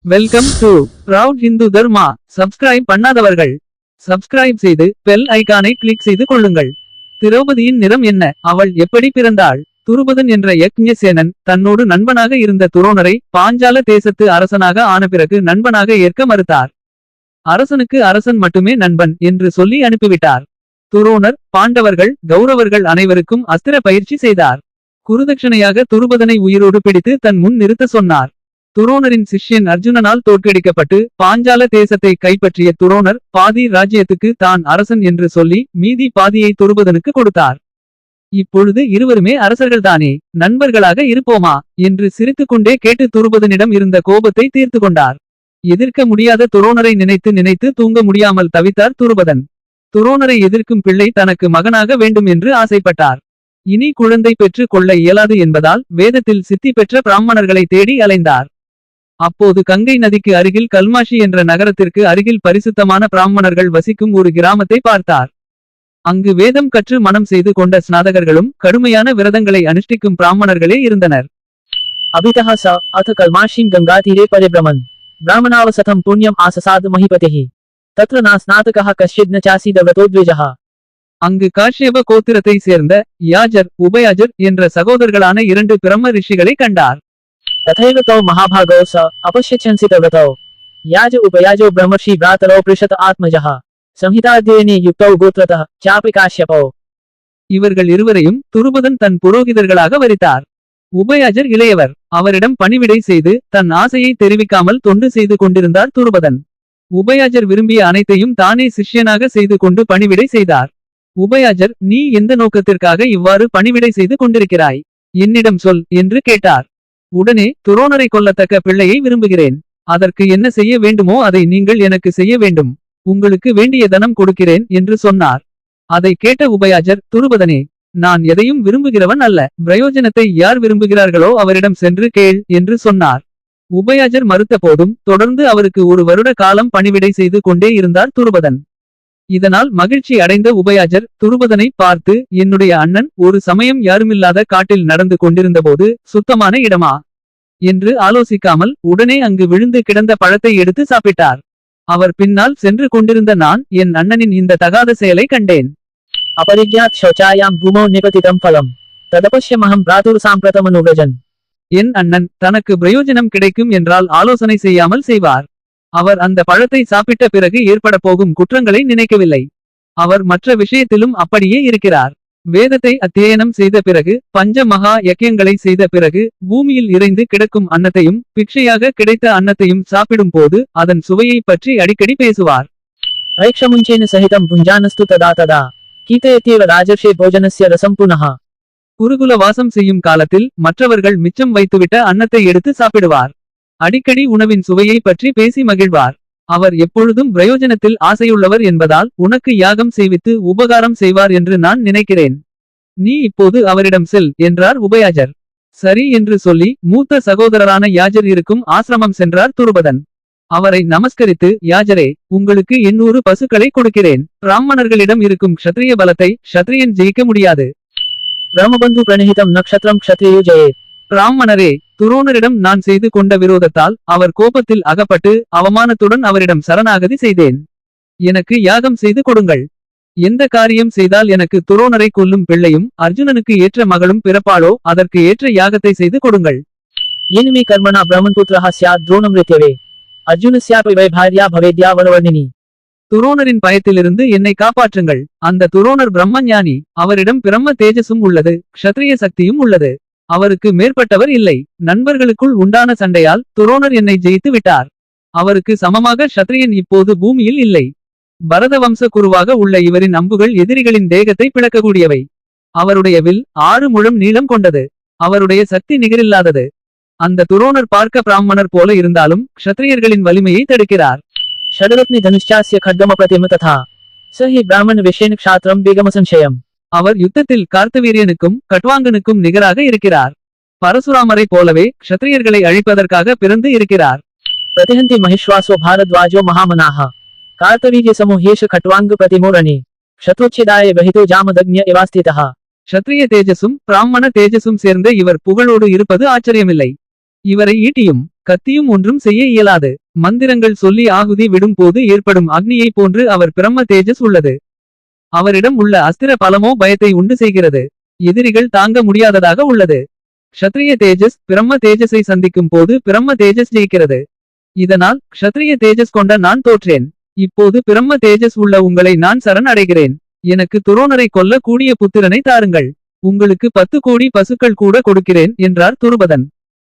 Welcome to proud Hindu Dharma. Subscribe பண்ணாதவர்கள் subscribe செய்து bell ஐகானை கிளிக் செய்து கொள்ளுங்கள். திரௌபதியின் நிறம் என்ன? அவள் எப்படி பிறந்தாள்? துருபதன் என்ற யக்ஞசேனன் தன்னோடு நண்பனாக இருந்த துரோணரை பாஞ்சால தேசத்து அரசனாக ஆன பிறகு நண்பனாக ஏற்க மறுத்தார். அரசனுக்கு அரசன் மட்டுமே நண்பன் என்று சொல்லி அனுப்பிவிட்டார். துரோணர் பாண்டவர்கள் கௌரவர்கள் அனைவருக்கும் அஸ்திர பயிற்சி செய்தார். குருதட்சணையாக துருபதனை உயிரோடு பிடித்து தன் முன் நிறுத்த சொன்னார். துரோணரின் சிஷ்யன் அர்ஜுனனால் தோற்கடிக்கப்பட்டு பாஞ்சால தேசத்தை கைப்பற்றிய துரோணர் பாதி ராஜ்யத்துக்கு தான் அரசன் என்று சொல்லி மீதி பாதியை துருபதனுக்கு கொடுத்தார். இப்பொழுது இருவருமே அரசர்கள்தானே, நண்பர்களாக இருப்போமா என்று சிரித்துக்கொண்டே கேட்டு துருபதனிடம் இருந்த கோபத்தை தீர்த்து கொண்டார். எதிர்க்க முடியாத துரோணரை நினைத்து நினைத்து தூங்க முடியாமல் தவித்தார் துருபதன். துரோணரை எதிர்க்கும் பிள்ளை தனக்கு மகனாக வேண்டும் என்று ஆசைப்பட்டார். இனி குழந்தை பெற்று கொள்ள இயலாது என்பதால் வேதத்தில் சித்தி பெற்ற பிராமணர்களை தேடி அலைந்தார். அப்போது கங்கை நதிக்கு அருகில் கல்மாஷி என்ற நகரத்திற்கு அருகில் பரிசுத்தமான பிராமணர்கள் வசிக்கும் ஒரு கிராமத்தை பார்த்தார். அங்கு வேதம் கற்று மனம் செய்து கொண்ட ஸ்நாதகர்களும் கடுமையான விரதங்களை அனுஷ்டிக்கும் பிராமணர்களே இருந்தனர். अभितः स अथ कल्माशीं गंगातीरे परिभ्रमन् ब्राह्मणावसथं पुण्यम् आससाद महीपतिः तत्र न स्नातकः कश्चिद् न चासीद व्रतोद्विजः. அங்கு காஷ்யப கோத்திரத்தை சேர்ந்த யாஜர் உபயாஜர் என்ற சகோதரர்களான இரண்டு பிரம்ம ரிஷிகளை கண்டார். तथैव तौ महाभागौ स अपश्यच्छंसित व्रतौ याज उपयाजो ब्रह्मर्षि भ्रातरौ पृषत आत्मजः संहिताध्ययने युक्तौ गोत्रतः चापि काश्यपौ. இவர்கள் இருவரையும் துருபதன் தன் புரோகிதர்களாக வரித்தார். உபயாஜர் இளையவர். அவரிடம் பணிவிடை செய்து தன் ஆசையை தெரிவிக்காமல் தொண்டு செய்து கொண்டிருந்தார் துருபதன். உபயாஜர் விரும்பிய அனைத்தையும் தானே சிஷ்யனாக செய்து கொண்டு பணிவிடை செய்தார். உபயாஜர், நீ எந்த நோக்கத்திற்காக இவ்வாறு பணிவிடை செய்து கொண்டிருக்கிறாய்? என்னிடம் சொல் என்று கேட்டார். உடனே, துரோணரை கொல்லத்தக்க பிள்ளையை விரும்புகிறேன். அதற்கு என்ன செய்ய வேண்டுமோ அதை நீங்கள் எனக்கு செய்ய வேண்டும். உங்களுக்கு வேண்டிய தனம் கொடுக்கிறேன் என்று சொன்னார். அதை கேட்ட உபயாஜர், துருபதனே, நான் எதையும் விரும்புகிறவன் அல்ல. பிரயோஜனத்தை யார் விரும்புகிறார்களோ அவரிடம் சென்று கேள் என்று சொன்னார். உபயாஜர் மறுத்த போதும் தொடர்ந்து அவருக்கு ஒரு வருட காலம் பணிவிடை செய்து கொண்டே இருந்தார் துருபதன். இதனால் மகிழ்ச்சி அடைந்த உபயாஜர் துருபதனை பார்த்து, என்னுடைய அண்ணன் ஒரு சமயம் யாருமில்லாத காட்டில் நடந்து கொண்டிருந்தபோது சுத்தமான இடமா என்று ஆலோசிக்காமல் உடனே அங்கு விழுந்து கிடந்த பழத்தை எடுத்து சாப்பிட்டார். அவர் பின்னால் சென்று கொண்டிருந்த நான் என் அண்ணனின் இந்த தகாத செயலை கண்டேன். अपरिज्ञात शौचायां भूमौ निपतितं फलम् तदपश्यमहं भ्रातुर् साम्प्रतमनुव्रजन्. என் அண்ணன் தனக்கு பிரயோஜனம் கிடைக்கும் என்றால் ஆலோசனை செய்யாமல் செய்வார். அவர் அந்த பழத்தை சாப்பிட்ட பிறகு ஏற்பட போகும் குற்றங்களை நினைக்கவில்லை. அவர் மற்ற விஷயத்திலும் அப்படியே இருக்கிறார். வேதத்தை அத்தியனம் செய்த பிறகு பஞ்ச மகா யக்ஞங்களை செய்த பிறகு பூமியில் இறைந்து கிடக்கும் அன்னத்தையும் பிக்ஷையாக கிடைத்த அன்னத்தையும் சாப்பிடும் போது அதன் சுவையை பற்றி அடிக்கடி பேசுவார். ऐक्षमुञ्चेन सहितं भुञ्जानस्तु तदा तदा कीतयत्येव राजर्षे भोजनस्य रसं पुनः. குருகுல வாசம் செய்யும் காலத்தில் மற்றவர்கள் மிச்சம் வைத்துவிட்ட அன்னத்தை எடுத்து சாப்பிடுவார். அடிக்கடி உணவின் சுவையை பற்றி பேசி மகிழ்வார். அவர் எப்பொழுதும் பிரயோஜனத்தில் ஆசையுள்ளவர் என்பதால் உனக்கு யாகம் செய்வித்து உபகாரம் செய்வார் என்று நான் நினைக்கிறேன். நீ இப்போது அவரிடம் செல் என்றார் உபயாஜர். சரி என்று சொல்லி மூத்த சகோதரரான யாஜர் இருக்கும் ஆசிரமம் சென்றார் துருபதன். அவரை நமஸ்கரித்து, யாஜரே, உங்களுக்கு 800 பசுக்களை கொடுக்கிறேன். பிராமணர்களிடம் இருக்கும் க்ஷத்ரிய பலத்தை க்ஷத்ரியன் ஜெயிக்க முடியாது. ब्रह्मबन्धु प्रणिहितं नक्षत्रं क्षत्रियो जयेत्. பிராமணரே, துரோணரிடம் நான் செய்து கொண்ட விரோதத்தால் அவர் கோபத்தில் அகப்பட்டு அவமானத்துடன் அவரிடம் சரணாகதி செய்தேன். எனக்கு யாகம் செய்து கொடுங்கள். எந்த காரியம் செய்தால் எனக்கு துரோணரை கொல்லும் பிள்ளையும் அர்ஜுனனுக்கு ஏற்ற மகளும் பிறப்பாளோ அதற்கு ஏற்ற யாகத்தை செய்து கொடுங்கள். येनमे कर्मणा ब्रह्मपुत्रः स्यात् द्रोणमृत्यवे अर्जुनस्यापि वै भार्या भवेद्या वरवर्णिनी. துரோணரின் பயத்திலிருந்து என்னை காப்பாற்றுங்கள். அந்த துரோணர் பிரம்மஞானி. அவரிடம் பிரம்ம தேஜசும் உள்ளது, க்ஷத்ரிய சக்தியும் உள்ளது. அவருக்கு மேற்பட்டவர் இல்லை. நண்பர்களுக்குள் உண்டான சண்டையால் துரோணர் என்னை ஜெயித்து விட்டார். அவருக்கு சமமாக க்ஷத்ரியன் இப்போது பூமியில் இல்லை. பரத வம்ச குருவாக உள்ள இவரின் அம்புகள் எதிரிகளின் தேகத்தை பிளக்கக்கூடியவை. அவருடைய வில் 6 முழம் நீளம் கொண்டது. அவருடைய சக்தி நிகரில்லாதது. அந்த துரோணர் பார்க்க பிராமணர் போல இருந்தாலும் க்ஷத்ரியர்களின் வலிமையை தடுக்கிறார். षड्रत्नि धनुश्चास्य खड्गमप्रतिम तथा स हि ब्राह्मण विषेण क्षात्रं बेगमसंशयम्. அவர் யுத்தத்தில் கார்த்தவீரியனுக்கும் கட்வாங்கனுக்கும் நிகராக இருக்கிறார். பரசுராமரை போலவே க்ஷத்ரியர்களை அழிப்பதற்காக பிறந்து இருக்கிறார். प्रतिहन्ति महिष्वासो भारद्वाजो महामनाः कार्तवीर्य समूहेश खट्वांग प्रतिमो रणे क्षत्रोच्छेदाय वहितो जामदग्न्य एवास्थितः. க்ஷத்ரிய தேஜசும் பிராமண தேஜசும் சேர்ந்த இவர் புகழோடு இருப்பது ஆச்சரியமில்லை. இவரை ஈட்டியும் கத்தியும் ஒன்றும் செய்ய இயலாது. மந்திரங்கள் சொல்லி ஆகுதி விடும் போது ஏற்படும் அக்னியைப் போன்று அவர் பிரம்ம தேஜஸ் உள்ளது. அவரிடம் உள்ள அஸ்திர பலமோ பயத்தை உண்டு செய்கிறது. எதிரிகள் தாங்க முடியாததாக உள்ளது. க்ஷத்ரிய தேஜஸ் பிரம்ம தேஜஸை சந்திக்கும் போது பிரம்ம தேஜஸ் ஜெயிக்கிறது. இதனால் க்ஷத்ரிய தேஜஸ் கொண்ட நான் தோற்றேன். இப்போது பிரம்ம தேஜஸ் உள்ள உங்களை நான் சரண் அடைகிறேன். எனக்கு துரோணரை கொல்ல கூடிய புத்திரனை தாருங்கள். உங்களுக்கு 10 கோடி பசுக்கள் கூட கொடுக்கிறேன் என்றார் துருபதன்.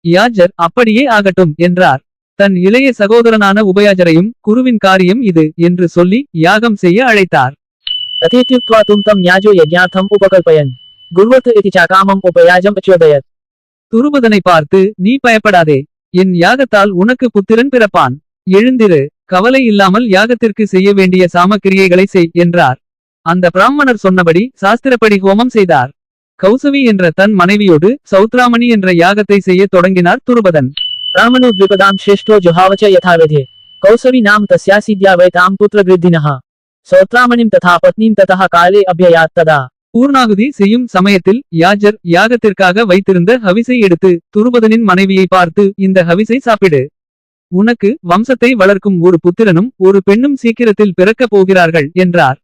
யாஜர் அப்படியே ஆகட்டும் என்றார். தன் இளைய சகோதரனான உபயாஜரையும் குருவின் காரியம் இது என்று சொல்லி யாகம் செய்ய அழைத்தார். तथेत्युक्त्वा तुम तम याजो यज्ञार्थम् उपकल्पयन् गुर्वत इति चाकामम् उपयाजम् अच्योदयत्. துருபதனை பார்த்து நீ பயப்படாதே. என் யாகத்தால் உனக்கு புத்திரன் பிறப்பான். எழுந்திரு. கவலை இல்லாமல் யாகத்திற்கு செய்ய வேண்டிய சாமக்கிரியைகளை செய் என்றார். அந்த பிராமணர் சொன்னபடி சாஸ்திரப்படி ஹோமம் செய்தார். கௌசவி என்ற தன் மனைவியோடு சௌத்ராமணி என்ற யாகத்தை செய்ய தொடங்கினார் துருபதன். ब्राह्मणो द्विपदां श्रेष्ठो जुहावच यथाविधे कौसवी नाम तस्यासीद्या वै तां पुत्रगृद्धिनः सौत्रामणिं तथा पत्नीं ततः काले अभ्ययात् तदा. பூர்ணாகுதி செய்யும் சமயத்தில் யாஜர் யாகத்திற்காக வைத்திருந்த ஹவிசை எடுத்து துருபதனின் மனைவியை பார்த்து இந்த ஹவிசை சாப்பிடு. உனக்கு வம்சத்தை வளர்க்கும் ஒரு புத்திரனும் ஒரு பெண்ணும் சீக்கிரத்தில் பிறக்கப் போகிறார்கள் என்றார்.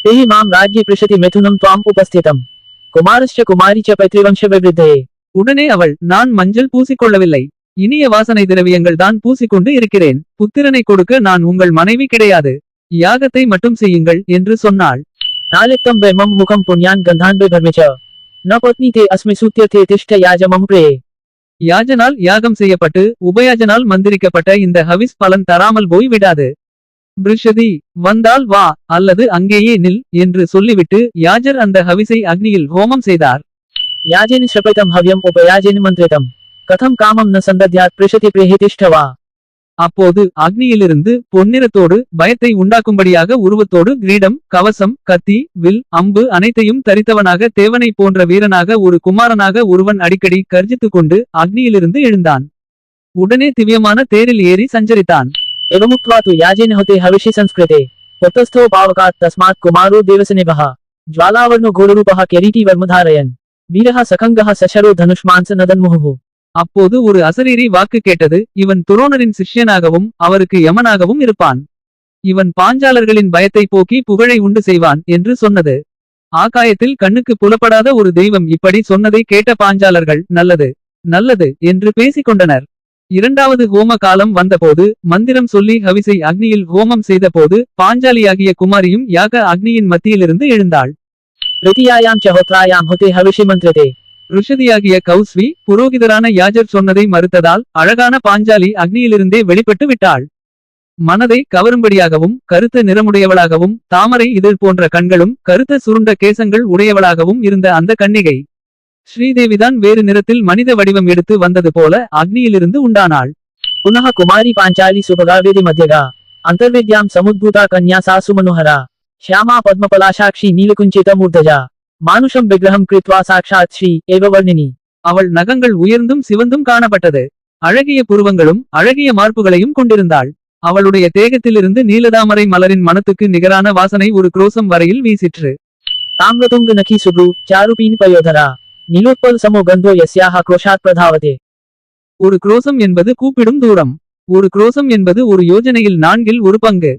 तेहि मां राज्ये पृषति मिथुनं त्वाम् उपस्थितम् कुमारश्च कुमारी च पैतृवंश विवृद्धये. உடனே அவள் நான் மஞ்சள் பூசிக்கொள்ளவில்லை. இனிய வாசனை திரவியங்கள் தான் பூசிக்கொண்டு இருக்கிறேன். புத்திரனை கொடுக்க நான் உங்கள் மனைவி கிடையாது. யாகத்தை மட்டும் செய்யுங்கள் என்று சொன்னாள். नालिप्तं वै मम मुखं पुण्यान् गन्धान् बिभर्मि च न पत्नी ते अस्मि सूत्यर्थे तिष्ठ याज मम प्रिये. யாஜனால் யாகம் செய்யப்பட்டு உபயாஜனால் மந்திரிக்கப்பட்ட இந்த ஹவிஸ் பலன் தராமல் போய் விடாது. பிருஷதி வந்தால் வா அல்லது அங்கேயே நில் என்று சொல்லிவிட்டு யாஜர் அந்த ஹவிசை அக்னியில் ஹோமம் செய்தார். याजेन श्रपितं हव्यम् उपयाजेन मन्त्रितं कथं कामं न सन्दद्यात् पृषति प्रेहि तिष्ठ वा. அப்போது அக்னியிலிருந்து பொன்னிறத்தோடு பயத்தை உண்டாக்கும்படியாக உருவத்தோடு கிரீடம் கவசம் கத்தி வில் அம்பு அனைத்தையும் தரித்தவனாக தேவனை போன்ற வீரனாக ஒரு குமாரனாக ஒருவன் அடிக்கடி கர்ஜித்துக் கொண்டு அக்னியிலிருந்து எழுந்தான். உடனே திவ்யமான தேரில் ஏறி சஞ்சரித்தான். एवमुक्त्वा तु याजेन होते हविषि संस्कृते पुत्रस्थो पावकात् तस्मात् कुमारो देवसनिभः ज्वालावर्णो घोररूपः किरीटी वर्मधारयन् वीरः सखङ्गः सशरो धनुष्मांस नदन्मुहुः. அப்போது ஒரு அசரீரி வாக்கு கேட்டது. இவன் துரோணரின் சிஷ்யனாகவும் அவருக்கு யமனாகவும் இருப்பான். இவன் பாஞ்சாலர்களின் பயத்தை போக்கி புகழை உண்டு செய்வான் என்று சொன்னது. ஆகாயத்தில் கண்ணுக்கு புலப்படாத ஒரு தெய்வம் இப்படி சொன்னதை கேட்ட பாஞ்சாலர்கள் நல்லது நல்லது என்று பேசிக் கொண்டனர். இரண்டாவது ஹோம காலம் வந்தபோது மந்திரம் சொல்லி ஹவிசை அக்னியில் ஹோமம் செய்தபோது பாஞ்சாலியாகிய குமாரியும் யாக அக்னியின் மத்தியிலிருந்து எழுந்தாள். तृतीयायां च होत्रायां होते हविषि मन्त्रते. ருஷதியாகிய கௌஸ்வி புரோகிதரான யாஜர் சொன்னதை மறுத்ததால் அழகான பாஞ்சாலி அக்னியிலிருந்தே வெளிப்பட்டு விட்டாள். மனதை கவரும்படியாகவும் கருத்த நிறமுடையவளாகவும் தாமரை இதழ் போன்ற கண்களும் கருத்த சுருண்ட கேசங்கள் உடையவளாகவும் இருந்த அந்த கன்னிகை ஸ்ரீதேவிதான் வேறு நிறத்தில் மனித வடிவம் எடுத்து வந்தது போல அக்னியிலிருந்து உண்டானாள். पुनः कुमारी पाञ्चाली सुभगावेदि मध्यगा अन्तर्विद्यां समुद्भूता कन्या सा सुमनोहरा श्यामा पद्मपलाशाक्षी नीलकुञ्चित मूर्धजा मानुषं विग्रहं कृत्वा साक्षात् श्री एव वर्णिनी. அவள் நகங்கள் உயர்ந்தும் சிவந்தும் காணப்பட்டது. அழகிய புருவங்களும் அழகிய மார்புகளையும் கொண்டிருந்தாள். அவளுடைய தேகத்திலிருந்து நீலதாமரை மலரின் மனத்துக்கு நிகரான வாசனை ஒரு குரோசம் வரையில் வீசிற்று. ताम्रतुंग नखी सुब्रू चारुपीन पयोधरा नीलोत्पल समो गंधो यस्याः क्रोशात् प्रधावते. ஒரு குரோசம் என்பது கூப்பிடும் தூரம். ஒரு குரோசம் என்பது ஒரு யோஜனையில் 4 ஒரு பங்கு.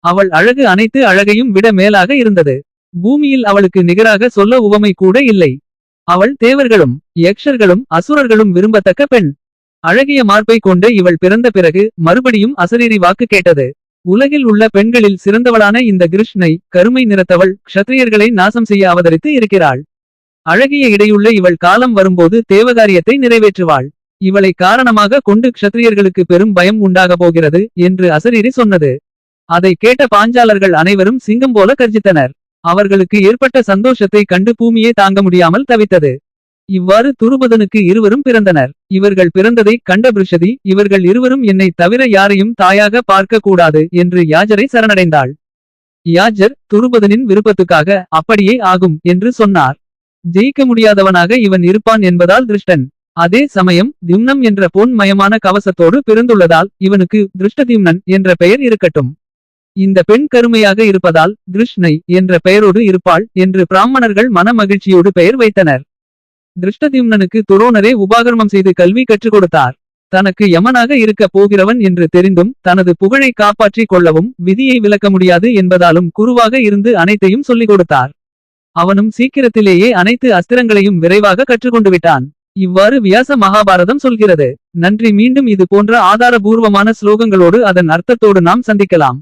அவள் அழகு அனைத்து அழகையும் விட மேலாக இருந்தது. பூமியில் அவளுக்கு நிகராக சொல்ல உவமை கூட இல்லை. அவள் தேவர்களும் யக்ஷர்களும் அசுரர்களும் விரும்பத்தக்க பெண். அழகிய மார்பை கொண்ட இவள் பிறந்த பிறகு மறுபடியும் அசரீரி வாக்கு கேட்டது. உலகில் உள்ள பெண்களில் சிறந்தவளான இந்த கிருஷ்ணை கருமை நிறத்தவள் க்ஷத்ரியர்களை நாசம் செய்ய அவதரித்து இருக்கிறாள். அழகிய இடையுள்ள இவள் காலம் வரும்போது தேவகாரியத்தை நிறைவேற்றுவாள். இவளை காரணமாக கொண்டு க்ஷத்ரியர்களுக்கு பெரும் பயம் உண்டாக போகிறது என்று அசரீரி சொன்னது. அதை கேட்ட பாஞ்சாலர்கள் அனைவரும் சிங்கம் போல கர்ஜித்தனர். அவர்களுக்கு ஏற்பட்ட சந்தோஷத்தை கண்டு பூமியே தாங்க முடியாமல் தவித்தது. இவ்வாறு துருபதனுக்கு இருவரும் பிறந்தனர். இவர்கள் பிறந்ததை கண்ட பிருஷதி இவர்கள் இருவரும் என்னை தவிர யாரையும் தாயாக பார்க்க கூடாது என்று யாஜரை சரணடைந்தாள். யாஜர் துருபதனின் விருப்பத்துக்காக அப்படியே ஆகும் என்று சொன்னார். ஜெயிக்க முடியாதவனாக இவன் இருப்பான் என்பதால் திருஷ்டன். அதே சமயம் திம்னம் என்ற பொன் மயமான கவசத்தோடு பிறந்துள்ளதால் இவனுக்கு திருஷ்டதிம்னன் என்ற பெயர் இருக்கட்டும். இந்த பெண் கருமையாக இருப்பதால் கிருஷ்ணை என்ற பெயரோடு இருப்பாள் என்று பிராமணர்கள் மன மகிழ்ச்சியோடு பெயர் வைத்தனர். திருஷ்டத்யும்னனுக்கு துரோணரே உபாகர்மம் செய்து கல்வி கற்றுக் கொடுத்தார். தனக்கு யமனாக இருக்க போகிறவன் என்று தெரிந்தும் தனது புகழை காப்பாற்றிக் கொள்ளவும் விதியை விலக்க முடியாது என்பதாலும் குருவாக இருந்து அனைத்தையும் சொல்லிக் கொடுத்தார். அவனும் சீக்கிரத்திலேயே அனைத்து அஸ்திரங்களையும் விரைவாக கற்றுக்கொண்டு விட்டான். இவ்வாறு வியாச மகாபாரதம் சொல்கிறது. நன்றி. மீண்டும் இது போன்ற ஆதாரபூர்வமான ஸ்லோகங்களோடு அதன் அர்த்தத்தோடு நாம் சந்திக்கலாம்.